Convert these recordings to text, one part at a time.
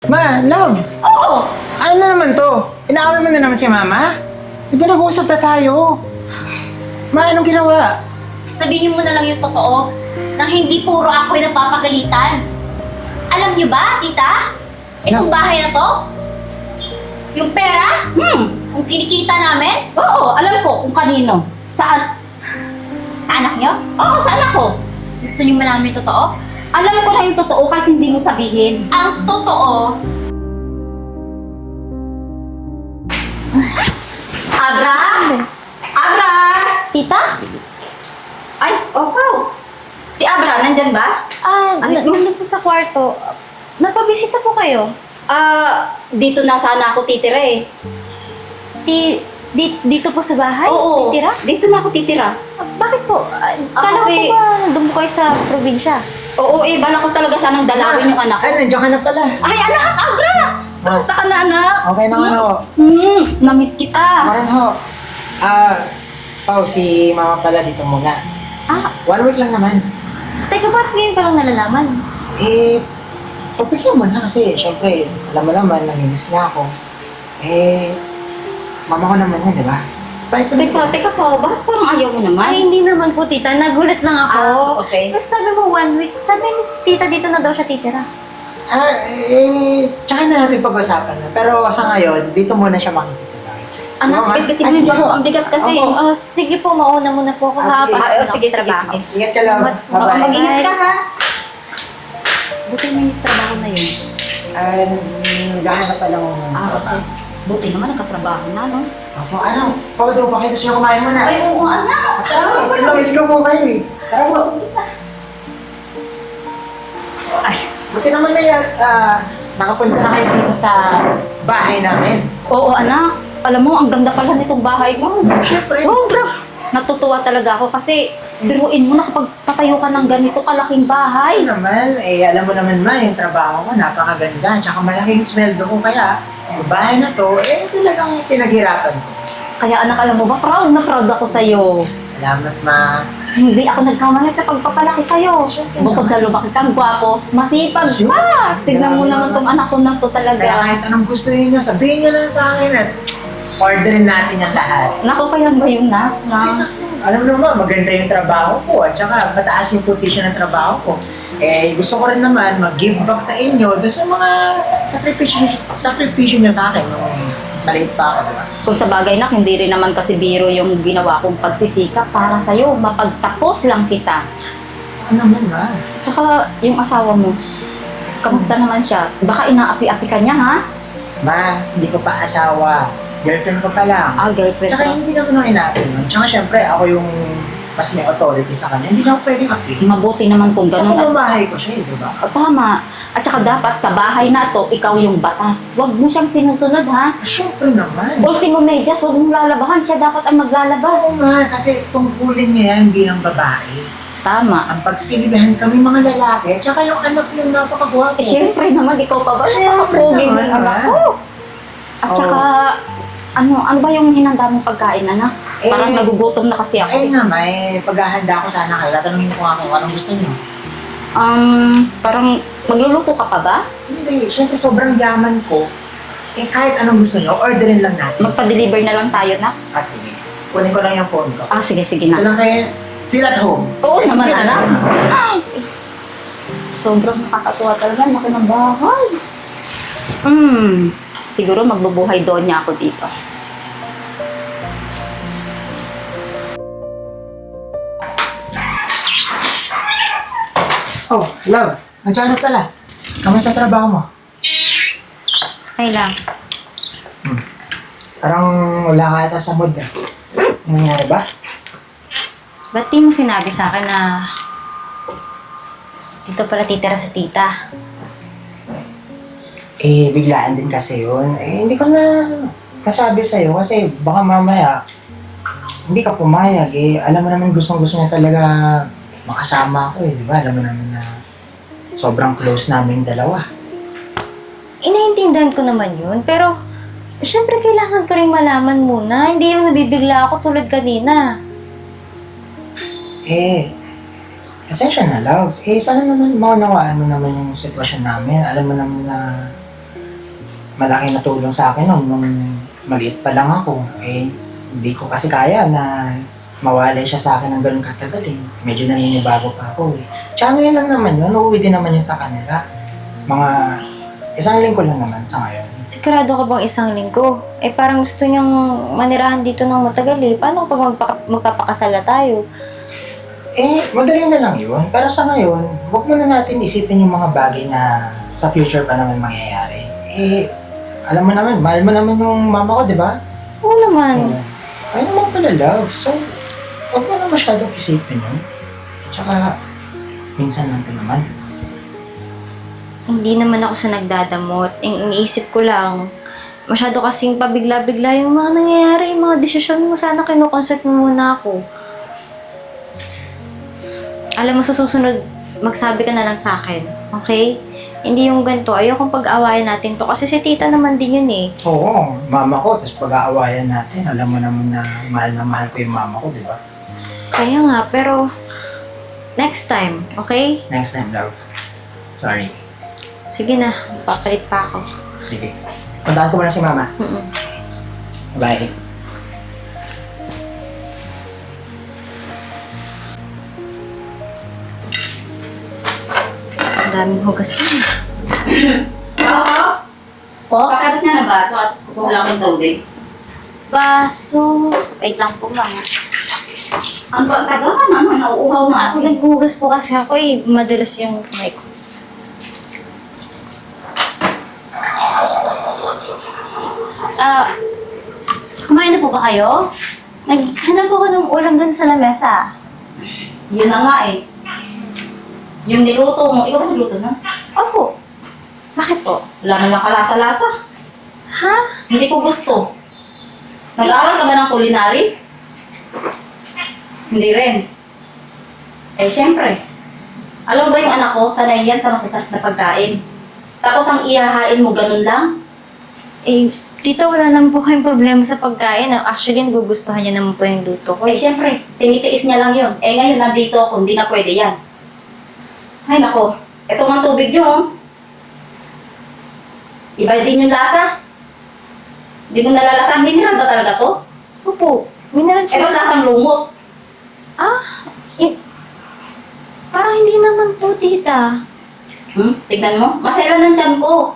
Ma, love! Oo! Ano na naman to? Inaaway mo na naman si Mama? Di ba nag-uusap na tayo? Ma, anong ginawa? Sabihin mo na lang yung totoo nang hindi puro ako yung napapagalitan. Alam niyo ba, tita? Itong bahay na to? Yung pera? Ang kinikita namin? Oo, alam ko kung kanino. Saan? Sa anak niyo? Oo, sa anak ko. Gusto niyo malaman yung totoo? Alam ko na yung totoo kahit hindi mo sabihin. Ang totoo, Abra? Abra? tita? Ay, Opaw. Si Abra, nandyan ba? Nandun po sa kwarto. Napabisita po kayo. Dito na sana ako titira eh. Dito po sa bahay? Oo, Titira? dito na ako titira. Bakit po? Kala kasi- ko ba nandun po kayo sa probinsya? Oo, bala ko talaga sanang dalawin yung anak ko. Ay, nandiyan ka na pala. Ay, anak, Abra! Kamusta ka na, anak? Okay naman ho. Namiss kita. Ako rin ho. Pao, si Mama pala dito muna. 1 week lang naman. Teka, ba't ngayon ka lang nalalaman? Pagpigyan mo na kasi, syempre, alam mo naman, namimiss nga ako. Mama ko naman yan, di ba? Bye ko na. Teka po, bakit parang ayaw mo naman? Ay, hindi naman po, tita. Nagulat lang ako. Okay. Pero sabi mo 1 week. Sabi ni tita dito na daw siya titira. Tsaka na natin pag-usapan na. Pero sa ngayon, dito muna siya makikita. Anak, bitin mo sige ba po. Ang bigat kasi. Opo. Sige po, mauna muna po ako. Sige. Pasok na ako Sige, sa trabaho. Ingat ka lang. Bye-bye. Mag-ingat ka, ha? Buti mo yung trabaho na yun. Gahanap pa lang ako ng Okay. trabaho. Buti naman, nagkatrabaho na, no? Opo, ano? Pagod po kayo, gusto niyo kumain muna. Ay, oo, anak! Tara po, namiss ko po kayo eh. Tara po. Ay, buti naman na yan. Nakapunta na kayo dito sa bahay namin. Oo, anak. Alam mo, ang ganda pala nitong bahay mo. Siyempre. Sobra! Natutuwa talaga ako kasi biruin mo na kapag patayo ka ng ganito kalaking bahay. Ay naman, alam mo naman ma, yung trabaho ko napakaganda. Tsaka malaki yung sweldo ko kaya yung bahay na to, talagang pinaghirapan ko. Kaya anak, alam mo ba, proud na proud ako sa'yo. Salamat ma. Hindi ako nagkamali sa pagpapalaki sa'yo. Bukod sa lumaki kang gwapo, masipag pa! Tignan mo naman tong anak ko na to Kaya talaga. kahit anong gusto niyo, sabihin niyo lang sa akin at orderin natin yung lahat. Naku, kaya ba yun na? Alam mo naman, maganda yung trabaho ko at saka mataas yung position ng trabaho ko. Gusto ko rin naman mag-give back sa inyo doon sa mga sakripisyo niyo sa akin nung maliit pa ako, diba? Kung sa bagay na, hindi rin naman kasi biro yung ginawa kong pagsisikap para sa'yo. Mapagtapos lang kita. Ano naman ma? Tsaka yung asawa mo, kamusta naman siya? Baka inaapi-api ka niya, ha? Ma, hindi ko pa asawa. Girlfriend ko pa lang. Girlfriend Tsaka ka. hindi naman ako inaapin nun. Tsaka syempre, ako yung mas may authority sa kanya. Hindi na ako pwedeng apin. Mabuti naman kung Sa ganun. pamamahay ko siya, di ba? Tama. At saka dapat sa bahay na to, ikaw yung batas. Huwag mo siyang sinusunod, ha? Syempre naman. Ultimo medyas, huwag mong lalabahan. Siya dapat ang maglalaba. Oo ma, kasi tungkulin niya yan bilang babae. Tama. Ang pagsilibihan kami mga lalaki, tsaka yung anak yung napakagwapo. Siyempre naman, ikaw pa ba? Siyempre Napakapogi ng naman, anak ha? ko. At saka, ano ba yung hinanda mong pagkain, anak? Parang nagugutom na kasi ako. Nga may paghahanda ko sana kayo. Tatanungin ko nga kayo, anong gusto niyo? Parang magluluto ka pa ba? Hindi, syempre sobrang yaman ko. Kahit anong gusto niyo, orderin lang natin. Magpa-deliver na lang tayo, na? Sige. Kunin ko lang yung phone ko. Sige Ito na. lang kayo, feel at home. Oo naman, Feel at anak. home. Sobrang nakakatuwa talaga. Laki ng bahay. Siguro magbubuhay doon niya ako dito. Oh, love. Nandiyan na pala. Kamusta trabaho mo? Okay lang. Parang wala ka ata sa mood. Ano nangyari ba? Ba't di mo sinabi sa akin na dito pala titira sa tita? Biglaan din kasi yun. Hindi ko na nasabi sa'yo kasi baka mamaya hindi ka pumayag. Alam mo naman gustong-gusto niya talaga makasama ako di ba? Alam mo naman na sobrang close namin dalawa. Inaintindihan ko naman yun, pero syempre kailangan ko rin malaman muna. Hindi yung nabibigla ako tulad kanina. Pasensya na, love. Sana naman maunawaan mo naman yung sitwasyon namin. Alam mo naman na malaki na tulong sa akin noon nung maliit pa lang ako. Eh, hindi ko kasi kaya na mawalay siya sa akin ng ganun katagal eh. Medyo naninibago pa ako eh. Tsaka ngayon lang naman yun, uuwi din naman yun sa kanila. Mga isang linggo lang naman sa ngayon. Sigurado ka bang isang linggo? Eh parang gusto niyang manirahan dito ng matagal eh. Paano kapag magpapakasal na tayo? Eh, madali na lang yun. Pero sa ngayon, huwag muna natin isipin yung mga bagay na sa future pa naman mangyayari. Eh, alam mo naman, mahal mo naman yung mama ko, di ba? Oo naman. Ay naman pala, love. So, huwag mo na masyadong isipin yun. Tsaka, minsan lang ito naman. Hindi naman ako sa nagdadamot. Iniisip ko lang, masyado kasing pabigla-bigla yung mga nangyayari, yung mga desisyon mo. Sana kinukonsult mo muna ako. Alam mo, sa susunod, magsabi ka na lang sa akin. Okay? Hindi yung ganito. Ayokong pag-awayan natin to. Kasi si tita naman din yun eh. Oo, mama ko. Tapos pag-aawayan natin, alam mo naman na mahal ko yung mama ko, di ba? Kaya nga, pero next time, okay? Next time, love. Sorry. Sige na, papalit pa ako. Sige. Puntahan ko muna si mama. Mm-mm. Bye. Ang daming hugasin. Oo. Po? Pakabit nga ng baso at wala akong tubig. Baso. Wait lang po, mama. Ang tagal ka naman, nauuhaw na ako. Naghugas po kasi ako eh. Madalas yung kamay ko. Kumain na po ba kayo? Naghanap ako ng ulam dun sa lamesa. Yun na nga eh. Yung niluto mo, ikaw ba niluto na? Opo. Bakit po? Wala naman kalasa-lasa. Ha? Hindi ko gusto. Nag-aaral ka ba ng culinary? Hindi rin. Eh, syempre. Alam mo ba yung anak ko, sanay yan sa masasarap na pagkain. Tapos ang ihahain mo, ganun lang? Eh, tita, wala naman po kayong problema sa pagkain. Actually, nagugustuhan niya naman po yung luto ko. Eh, syempre, tinitiis niya lang yun. Eh, ngayon, nandito ako, hindi na pwede yan. Ay, nako. Ito ang tubig niyo, oh. Iba din yung lasa. Di mo nalalasa. Mineral ba talaga to? Opo, mineral Eh, ba't lasang lumot? Eh, parang hindi naman po, tita. Tignan mo. Masela ng tiyan ko.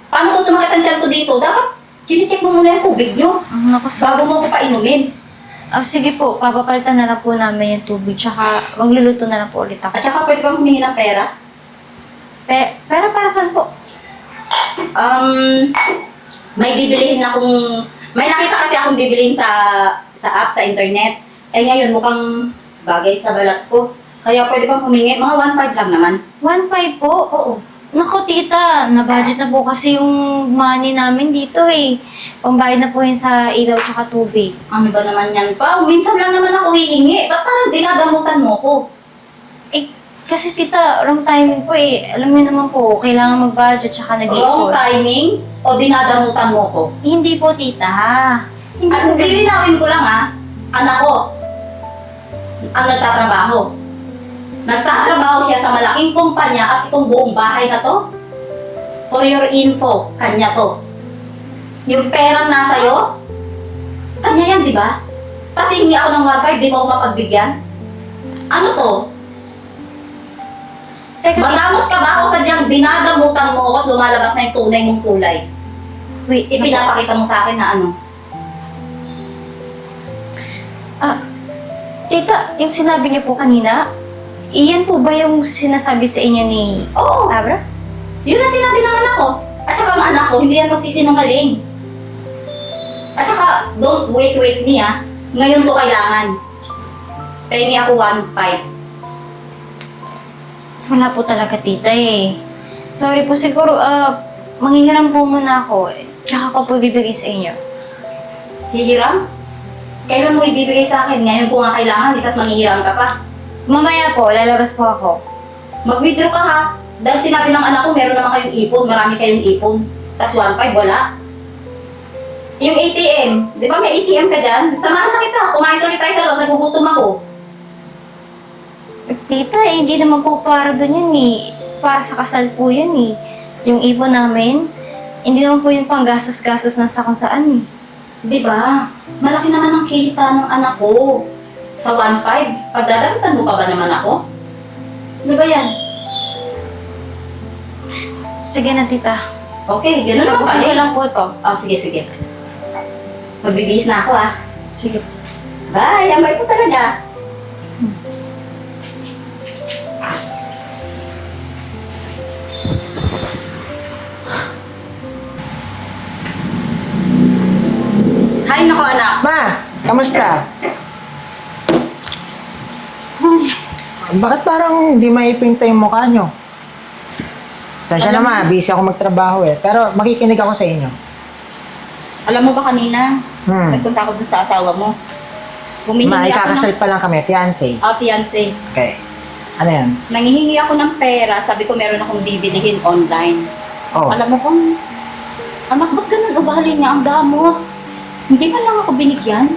Paano kung sumakit ang tiyan ko dito? Dapat, chine-check mo muna yung tubig niyo. Naku, Bago mo ko painumin. sige po, papapalitan na lang po namin yung tubig. Tsaka, magluluto na lang po ulit ako. At saka pwede bang humingi ng pera? Pero para saan po? May bibilihin akong... May nakita kasi akong bibilihin sa app, sa internet. Eh ngayon, mukhang bagay sa balat ko. Kaya pwede bang humingi? Mga 1.5 lang naman. 1.5 po? Oo. Naku, tita, na-budget na po kasi yung money namin dito eh. Pambayad na po yun sa ilaw tsaka tubig. Ano ba naman yan pa? Minsan lang naman ako hihingi. Ba't parang dinadamutan mo ko? Eh, kasi tita, wrong timing po eh. Alam niyo naman po, kailangan mag-budget tsaka Wrong nag-iipon. timing? O dinadamutan mo ko? Hindi po, tita. Hindi At po ganun. lilinawin ko lang ha, anak ko, ang nagtatrabaho. Nagtatrabaho siya sa malaking kumpanya at itong buong bahay na to. For your info, kanya to. Yung perang nasa iyo, kanya yan, di ba? Tapos hingi ako ng 1.5, di mo ako mapagbigyan? Ano to? Teka, tita. Madamot ka ba o sadyang dinadamutan mo ako at lumalabas na yung tunay mong kulay? Wait, Ipinapakita mo sa akin na ano? Tita, yung sinabi niyo po kanina, iyan po ba yung sinasabi sa inyo ni Oo. Abra? Yun ang sinabi ng anak ko. At saka ang anak ko, hindi yan magsisinungaling. At saka, don't wait me ah. Ngayon ko kailangan. Pengi ako 1.5. Wala po talaga, tita eh. Sorry po, siguro, manghihiram po muna ako. Tsaka ko po bibigay sa inyo. Hihiram? Kailan mo ibibigay sa akin? Ngayon ko nga kailangan, itas manghihiram ka pa. Mamaya po, lalabas po ako. Mag-withdraw ka ha. Dahil sinabi ng anak ko, meron naman kayong ipon, marami kayong ipon. Tapos 1.5, wala. Yung ATM, di ba may ATM ka dyan? Samahan na kita, kumain tuloy tayo sa labas, nagugutom ako. Tita, eh, hindi naman po para doon yun eh. Para sa kasal po yun eh. Yung ipon namin. Hindi naman po yun pang gastos-gastos ng sa kung saan eh. Di ba? Malaki naman ang kita ng anak ko. Sa 1.5, pagdadagdagan mo pa ba naman ako? Ano ba yan? Sige na, tita. Okay, ganun lang Tapusin pala. ko lang po to. Oh, sige, sige. Magbibihis na ako ah. Sige. Bye! Ang bait mo talaga. Hay nako anak. Ma, kamusta? Bakit parang hindi maipinta yung mukha nyo? Sasya na ma, busy ako magtrabaho eh. Pero makikinig ako sa inyo. Alam mo ba kanina, nagpunta ako dun sa asawa mo. Humihingi Ma, ako ng ikakasal pa lang kami, fiancé. fiancé. Okay. Ano yan? Nangihingi ako ng pera. Sabi ko meron akong bibilihin online. Oh, Alam mo bang, anak, ba't ganun ugali niya? Ang damo. Hindi man lang ako binigyan.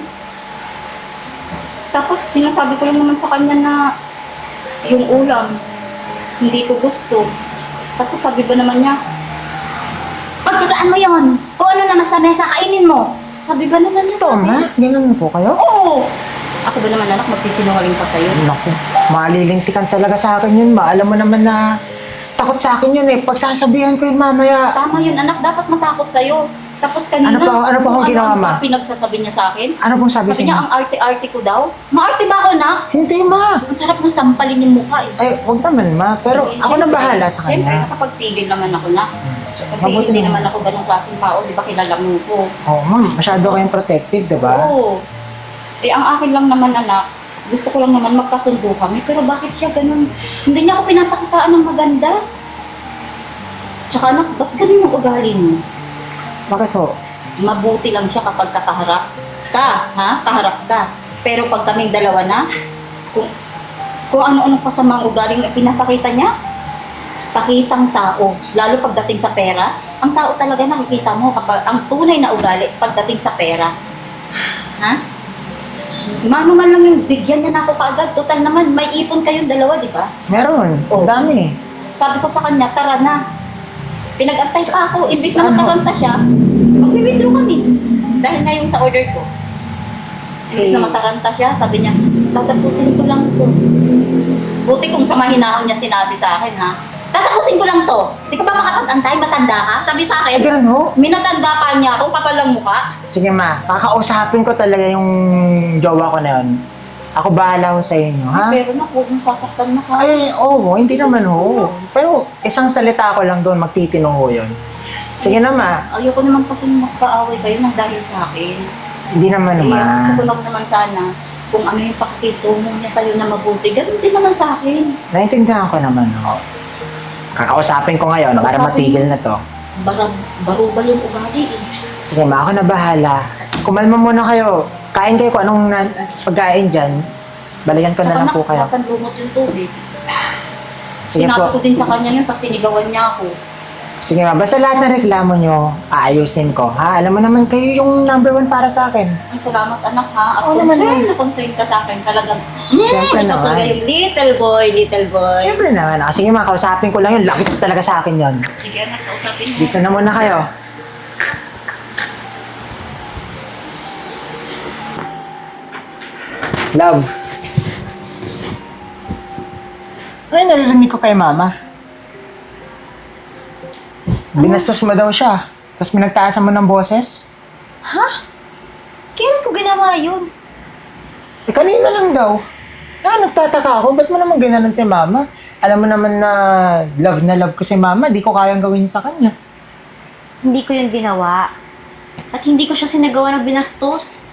Tapos sinasabi ko lang naman sa kanya na yung ulam, hindi ko gusto. Tapos sabi ba naman niya, pagtsagaan mo yon, kung ano naman sa mesa, kainin mo. Sabi ba naman niya ito sa ma, akin? ganun po kayo? Oo! Ako ba naman anak, magsisinungaling pa sa'yo? Naku, malilintikan talaga sa akin yun ma. Alam mo naman na takot sa akin yun eh. Pagsasabihan ko yun mamaya. Tama yun anak, dapat matakot sa'yo. Tapos kanina, Ano pa akong ginawa, ma? pinagsasabi niya sa akin? Ano pong sabi sa Sabi niya, inyo? ang arte-arte ko daw. Maarte ba ako, nak? Hindi ma. Ang sarap ng sampalin yung mukha eh. Ay, huwag naman ma. Pero Sige, ako na syempre- bahala sa Siyempre, kanya. nakapagpigil naman ako na. Kasi Mabuti hindi naman ako ganong klaseng tao, di ba kilala mo ko? Oo, ma'am. Masyado kayong protective, diba? Oo. Eh, ang akin lang naman anak, gusto ko lang naman magkasundo kami, pero bakit siya ganun? Hindi niya ako pinapakitaan ng maganda. Tsaka anak, ba't ganun yung ugali mo? Bakit ho? Mabuti lang siya kapag kakaharap ka, ha? Kaharap ka. Pero pag kaming dalawa na, kung ano-anong kasamang ugaling na pinapakita niya, pakitang tao, lalo pagdating sa pera, ang tao talaga nakikita mo kapag ang tunay na ugali pagdating sa pera. Ha? Mano man lang yung bigyan niya na ako kaagad. Total naman, may ipon kayong dalawa, di ba? Meron. Ang dami. Sabi ko sa kanya, tara na. Pinag-antay pa ako. Imbis na Saan ho? mataranta siya, mag-withdraw kami. Dahil nga yung sa order ko. Imbis na Eh. mataranta siya, sabi niya, tatapusin ko lang to. Buti kung sa mahinahon niya sinabi sa akin, ha? Tatapusin ko lang to. Di ka ba makapag-antay? Matanda ka? Sabi sa Eh, akin, ganun ho. minatanda pa niya ako, kapal lang mukha. Sige ma, kakausapin ko talaga yung jowa ko na yun. Ako bahala ho sa inyo, ha? Pero naku, kung sasaktan na ka. Ay, oo, hindi naman ho. Pero isang salita ko lang doon, magtitino ho yun. Sige na ma, Ayoko naman kasi magkaaway kayo nang dahil sa akin. hindi naman Gusto ko ma. lang naman sana kung ano yung pakikitungo niya sa'yo na mabuti. Ganun din naman sa akin. Naintindihan ko naman ho. Kakausapin ko ngayon para Kausapin matigil na to. Barubal yung ugali eh. Sige ma, ako na bahala. Kumalma muna kayo. Kain kayo kung anong pagkain dyan. Balikan ko na lang po kayo. Nasaan lumot yung tubig. Sige Sinabi po. ko din sa kanya yun, tapos sinigawan niya ako. Sige ma, basta lahat ng reklamo nyo, aayusin ko. Ha? Alam mo naman, kayo yung number 1 para sa akin. Ay, salamat anak ha. At Oo naman, concern ka sa akin talagang. Siyempre ito naman. talaga yung little boy, little boy. Siyempre naman. Ah, sige ma, kausapin ko lang yun. Lakit talaga sa akin yun. Sige anak, kausapin mo. Dito na muna kayo. Love. Ano yung naririnig ko kay mama? Binastos mo daw siya. Tapos pinagtaasan mo ng boses? Kailan ko ginawa yun? Eh, kanina lang daw. Nagtataka ako. Ba't mo naman ginanon si mama? Alam mo naman na love ko si mama. Di ko kayang gawin sa kanya. Hindi ko yun ginawa. At hindi ko siya sinagawa ng binastos.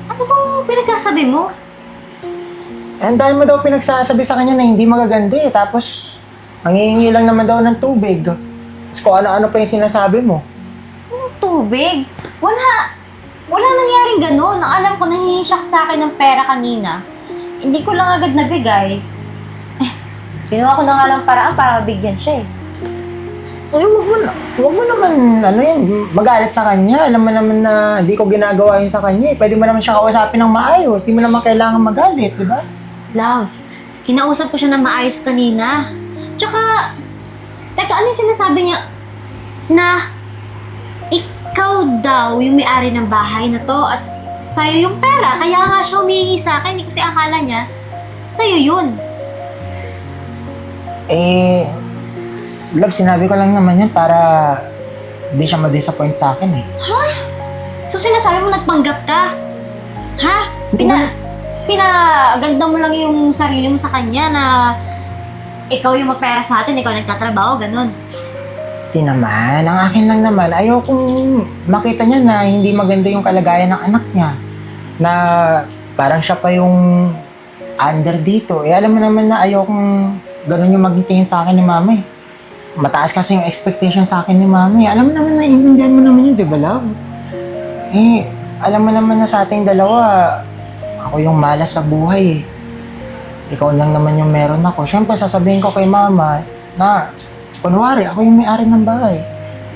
Ano bang pinagkasabi mo? Eh, ang dahil mo daw pinagsasabi sa kanya na hindi magaganda eh. Tapos, mangihingi lang naman daw ng tubig. Tapos kung ano-ano pa yung sinasabi mo. Anong tubig? Wala nangyaring ganun. Ang alam ko, nanghihingi siya sa akin ng pera kanina. Hindi ko lang agad nabigay. Ginawa ko na nga lang paraan para mabigyan siya eh. Eh, huwag mo naman, magalit sa kanya. Alam mo naman na di ko ginagawa yun sa kanya eh. Pwede mo naman siya kausapin ng maayos. Di mo naman kailangan magalit, di ba? Love, kinausap ko siya na maayos kanina. Tsaka, teka, ano yung sinasabi niya na ikaw yung may-ari ng bahay na to at sa'yo yung pera. Kaya nga siya humihingi sa akin. Kasi akala niya, sa'yo yun. Eh, love, sinabi ko lang naman yan para hindi siya ma-disappoint sa akin eh. So sinasabi mo nagpanggap ka? Ha? Hindi Pinaganda mo lang yung sarili mo sa kanya na ikaw yung mapera sa atin, ikaw nagtatrabaho, ganun. Hindi naman. Ang akin lang naman, ayokong makita niya na hindi maganda yung kalagayan ng anak niya. Na parang siya pa yung under dito. Eh, alam mo naman na ayokong ganun yung maging tingin sa akin ni mama eh. Mataas kasi yung expectation sa akin ni mama eh. Alam mo naman na, intindihan mo naman yun, di ba, love? Eh, alam mo naman na sa ating dalawa, ako yung malas sa buhay eh. Ikaw lang naman yung meron ako. Siyempre, sasabihin ko kay mama na, kunwari, ako yung may-ari ng bahay.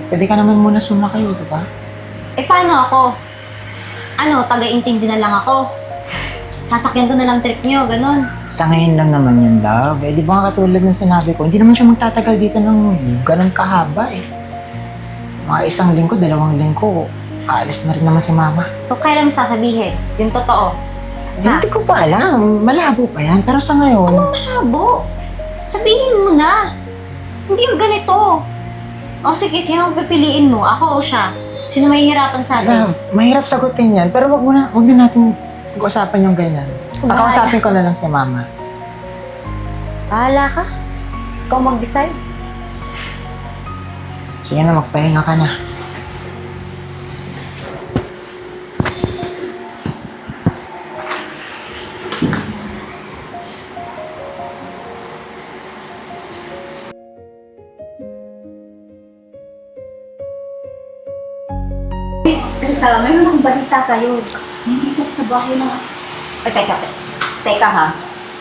Pwede ka naman muna sumakay, di ba? Eh, paano ako? Ano, taga-intindi na lang ako? Sasakyan ko na lang trip nyo, ganun. Sa ngayon lang naman yun, love. Eh, di ba nga katulad ng sinabi ko, hindi naman siya magtatagal dito ng ganun kahaba eh. Mga 1 linggo, 2 linggo, aalis na rin naman si mama. So, kailan mo sasabihin? Yung totoo? Ha? Hindi ko pa alam. Malabo pa yan. Pero sa ngayon... Anong malabo? Sabihin mo na. Hindi yung ganito. O sige, sino ang pipiliin mo? Ako o siya? Sino mahihirapan sa atin? Love, mahirap sagutin yan. Pero wag na natin usapan yung ganyan. Pagkausapin ko na lang si mama. Bahala ka. Ikaw mag-decide. Sige na, magpahinga ka na. Mayroon akong balita sa'yo. Nandito sa bahay na... Ay, teka ha.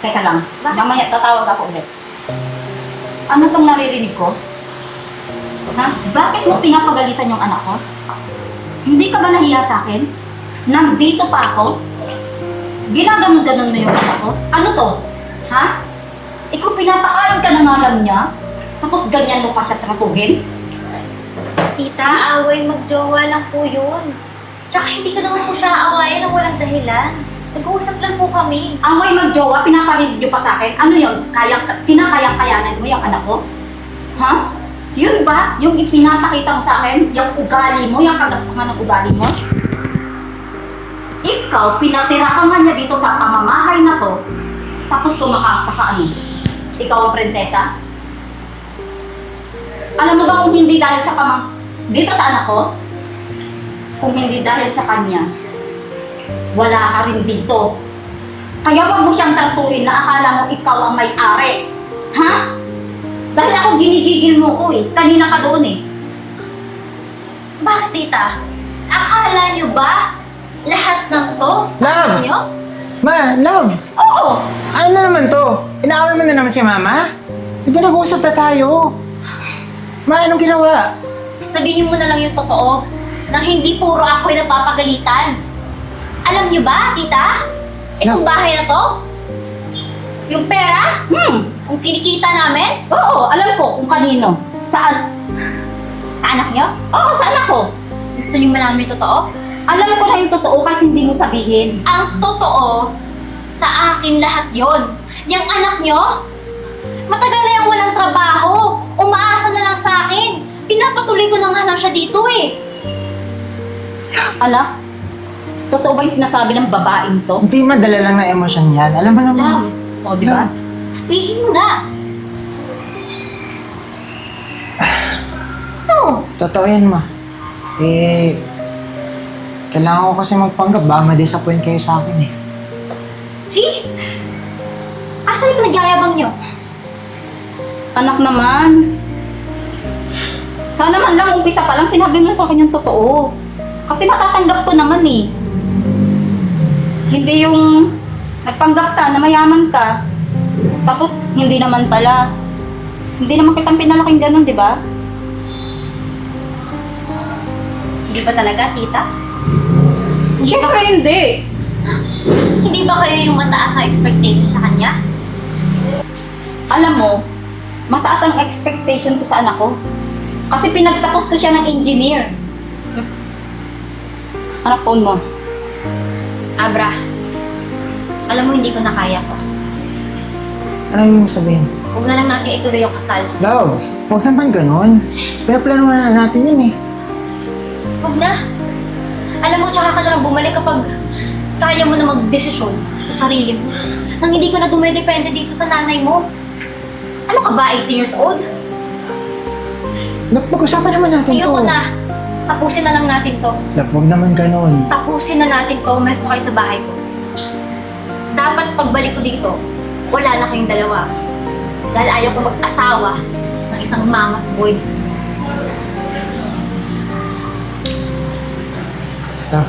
Teka lang. Mamaya tatawag ako ulit. Ano tong naririnig ko? Ha? Bakit mo pinapagalitan yung anak ko? Hindi ka ba nahiya sa akin? Nandito pa ako? Ginaganon-ganon mo yung anak ko? Ano to? Ha? Ikaw pinapakain ka ng alam niya? Tapos ganyan mo pa siya tratuhin? Tita, away magjowa lang po yun. Tsaka hindi ko naman po siya aawayan ng walang dahilan. Nag-uusap lang po kami. Away magjowa, pinaparinig niyo pa sa akin? Ano yun? Kinakayang-kayanan mo yung anak ko? Ha? Yun ba? Yung ipinapakita mo sa akin? Yung ugali mo? Yung kagastuhan ng ugali mo? Ikaw, pinatira ka nga niya dito sa pamamahay na to, tapos kumakaasta ka ano? Ikaw ang prinsesa? Alam mo ba kung hindi dahil sa dito sa anak ko? Kung hindi dahil sa kanya, wala ka rin dito. Kaya wag mo siyang tratuhin na akala mo ikaw ang may-ari. Ha? Dahil ako ginigigil mo ko eh. Kanina ka doon eh. Bakit, tita? Akala niyo ba lahat ng to sa Love! akin niyo? Ma, love! Oo! Ano na naman to? Inaaway mo na naman si mama? Di ba nag-uusap na tayo? Ma, anong ginawa? Sabihin mo na lang yung totoo na hindi puro ako yung napapagalitan. Alam niyo ba, tita? Itong bahay na to? Yung pera? Ang kinikita namin? Oo, alam ko kung kanino. Saan? Sa anak niyo? Oo, sa anak ko. Gusto niyo malaman yung totoo? Alam ko na yung totoo kahit hindi mo sabihin. Ang totoo, sa akin lahat yon. Yung anak niyo, matagal na yung walang trabaho. Umaasa na lang sa akin. Pinapatuloy ko na nga lang siya dito eh. Ala? Totoo ba yung sinasabi ng babaeng to? Hindi madala lang ng emosyon yan. Alam mo naman. Love, O, di ba? sabihin mo na. No. Totoo yan, ma. Eh, kailangan ko kasi magpanggap. Baka ma-disappoint kayo sa akin eh. See? Asan yung pinagyayabang niyo? Anak naman. Sana man lang umpisa pa lang sinabi mo na sa akin yung totoo. Kasi matatanggap ko naman eh. Hindi yung nagpanggap ka na mayaman ka. Tapos hindi naman pala. Hindi naman kitang pinalaking ganun, di ba? Hindi ba talaga, tita? Siyempre hindi. Hindi ba kayo yung mataas sa expectation sa kanya? Alam mo, mataas ang expectation ko sa anak ko. Kasi pinagtapos ko siya ng engineer. Anak, phone mo. Abra, alam mo hindi ko na kaya to. Ano yung sabihin? Huwag na lang natin ituloy yung kasal. Love, huwag naman ganon. Pinaplanuhan na natin yun eh. Huwag na. Alam mo, tsaka ka na lang bumalik kapag kaya mo na magdesisyon sa sarili mo. Nang hindi ka na dumidepende dito sa nanay mo. Ano ka ba, 18 years old? Love, pag-usapan naman natin to. Ayoko na. Tapusin na lang natin to. Love, huwag naman ganon. Tapusin na natin to. Umalis na kayo sa bahay ko. Dapat pagbalik ko dito, wala na kayong dalawa. Dahil ayaw ko mag-asawa ng isang mama's boy. Love,